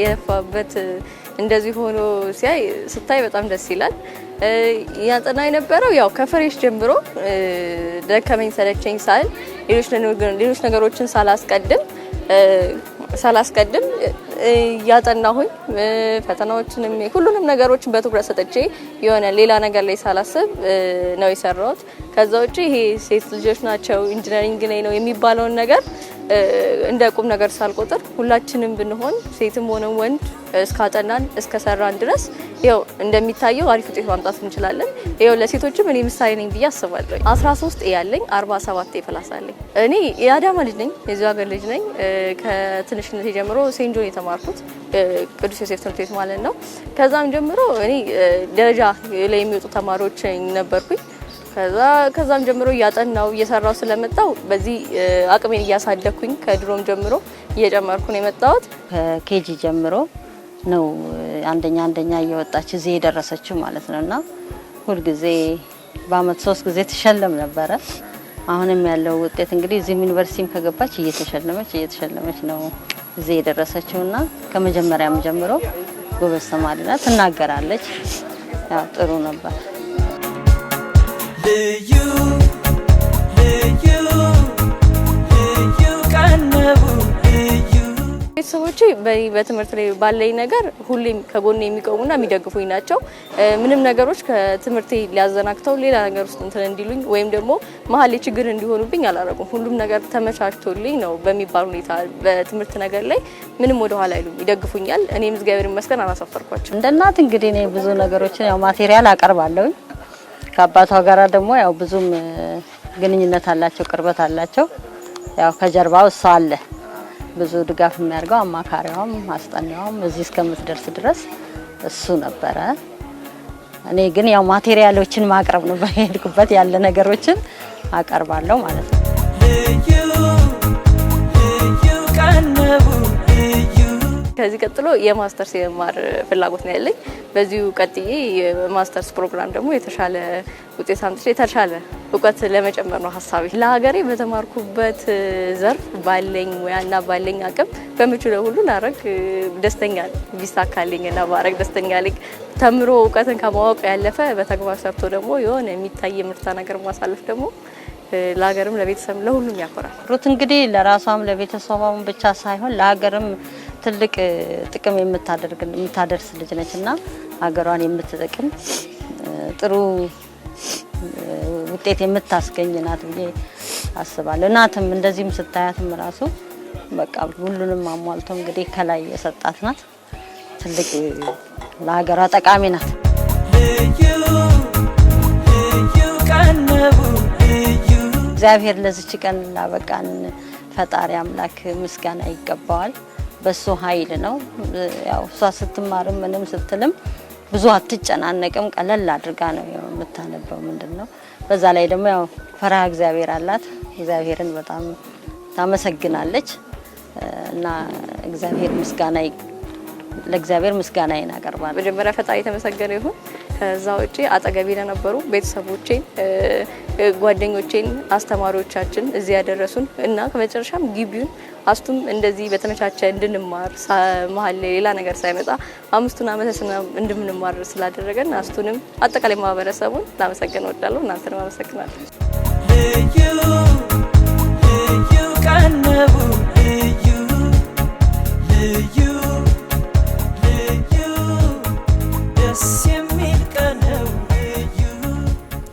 የለፋበት እንደዚህ ሆኖ ስታይ በጣም ደስ ይላል። ያጠና የነበረው ያው ከፍሬሽ ጀምሮ ደከመኝ ሰለቸኝ ሳል ሌሎች ነገሮችን ሳላስቀድም ያጠናሁኝ ፈተናዎችንም ሁሉንም ነገሮችን በትኩረት ሰጥቼ የሆነ ሌላ ነገር ላይ ሳላስብ ነው የሰራሁት። ከዛ ውጪ ይሄ ሴት ልጆች ናቸው ኢንጂነሪንግ ላይ ነው የሚባለውን ነገር እንደ ቁም ነገር ሳልቆጥር ሁላችንም ብንሆን ሴትም ሆነ ወንድ እስካጠናን እስከሰራን ድረስ ያው እንደሚታየው አሪፍ ውጤት ማምጣት እንችላለን። ያው ለሴቶችም እኔ ምሳሌ ነኝ ብዬ አስባለሁ። 13 ያለኝ 47 ፕላስ አለኝ። እኔ የአዳማ ልጅ ነኝ፣ የዚህ ሀገር ልጅ ነኝ። ከትንሽነቴ ጀምሮ ሴንት ጆን የተማርኩት ቅዱስ ዮሴፍ ትምህርት ቤት ማለት ነው። ከዛም ጀምሮ እኔ ደረጃ ላይ የሚወጡ ተማሪዎች ነበርኩኝ። ከዛም ጀምሮ እያጠናው እየሰራው ስለመጣው በዚህ አቅሜን እያሳደኩኝ ከድሮም ጀምሮ እየጨመርኩ ነው የመጣሁት። ከኬጂ ጀምሮ ነው አንደኛ እየወጣች እዚህ የደረሰችው ማለት ነውና ሁሉ ጊዜ በአመት 3 ጊዜ ተሸለም ነበረ። አሁንም ያለው ውጤት እንግዲህ እዚህ ዩኒቨርሲቲም ከገባች እየተሸለመች ነው እዚህ የደረሰችውና ከመጀመሪያም ጀምሮ ጎበዝ ተማሪ ናት፣ ትናገራለች። ያው ጥሩ ነበር። ቤተሰቦቼ በትምህርት ላይ ባለኝ ነገር ሁሌም ከጎኔ የሚቆሙና የሚደግፉኝ ናቸው። ምንም ነገሮች ከትምህርቴ ሊያዘናክተው ሌላ ነገር ውስጥ እንትን እንዲሉኝ ወይም ደግሞ መሀል ላይ ችግር እንዲሆኑብኝ አላረጉም። ሁሉም ነገር ተመቻችቶልኝ ነው በሚባል ሁኔታ በትምህርት ነገር ላይ ምንም ወደ ኋላ አይሉም፣ ይደግፉኛል። እኔም እግዚአብሔር ይመስገን አላሳፈርኳቸው። እንደ እናት እንግዲህ እኔ ብዙ ነገሮችን ያው ማቴሪያል አቀርባለሁ። ከአባቷ ጋራ ደግሞ ያው ብዙም ግንኙነት አላቸው፣ ቅርበት አላቸው። ያው ከጀርባው እሷ አለ ብዙ ድጋፍ የሚያደርገው አማካሪዋም አስጠናዋም እዚህ እስከምትደርስ ድረስ እሱ ነበረ። እኔ ግን ያው ማቴሪያሎችን ማቅረብ ነው፣ በሄድኩበት ያለ ነገሮችን አቀርባለሁ ማለት ነው። ከዚህ ቀጥሎ የማስተርስ የመማር ፍላጎት ነው ያለኝ። በዚሁ ቀጥዬ የማስተርስ ፕሮግራም ደግሞ የተሻለ ውጤት አምጥቼ የተሻለ እውቀት ለመጨመር ነው ሀሳቤ። ለሀገሬ በተማርኩበት ዘርፍ ባለኝ ሙያና ባለኝ አቅም በምችለው ሁሉ ላረግ ደስተኛ ነኝ። ቢሳካልኝና ባረግ ደስተኛ ነኝ። ተምሮ እውቀትን ከማወቅ ያለፈ በተግባር ሰርቶ ደግሞ የሆነ የሚታይ ምርታ ነገር ማሳለፍ ደግሞ ለሀገርም ለቤተሰብ ለሁሉም ያኮራል። ሩት እንግዲህ ለራሷም ለቤተሰቧም ብቻ ሳይሆን ለሀገርም ትልቅ ጥቅም የምታደርስ ልጅ ነችና ሀገሯን የምትጠቅም ጥሩ ውጤት የምታስገኝ ናት ብዬ አስባለሁ። እናትም እንደዚህም ስታያትም ራሱ በቃ ሁሉንም አሟልቶ እንግዲህ ከላይ የሰጣት ናት። ትልቅ ለሀገሯ ጠቃሚ ናት። እግዚአብሔር ለዚች ቀን ላበቃን ፈጣሪ አምላክ ምስጋና ይገባዋል። በሱ ኃይል ነው። ያው እሷ ስትማርም ምንም ስትልም ብዙ አትጨናነቅም፣ ቀለል አድርጋ ነው የምታነበው። ምንድነው በዛ ላይ ደግሞ ያው ፈሪሃ እግዚአብሔር አላት። እግዚአብሔርን በጣም ታመሰግናለች እና ለእግዚአብሔር ምስጋና ይናቀርባል። መጀመሪያ ፈጣሪ የተመሰገነ ይሁን። ከዛ ውጪ አጠገቤ ለነበሩ ቤተሰቦቼን፣ ጓደኞቼን፣ አስተማሪዎቻችን እዚህ ያደረሱን እና ከመጨረሻም ግቢውን አስቱም እንደዚህ በተመቻቸ እንድንማር መሀል ሌላ ነገር ሳይመጣ 5 ዓመት እንድንማር ስላደረገን አስቱንም አጠቃላይ ማህበረሰቡን ላመሰግን እወዳለሁ። እናንተንም አመሰግናለሁ። ልዩ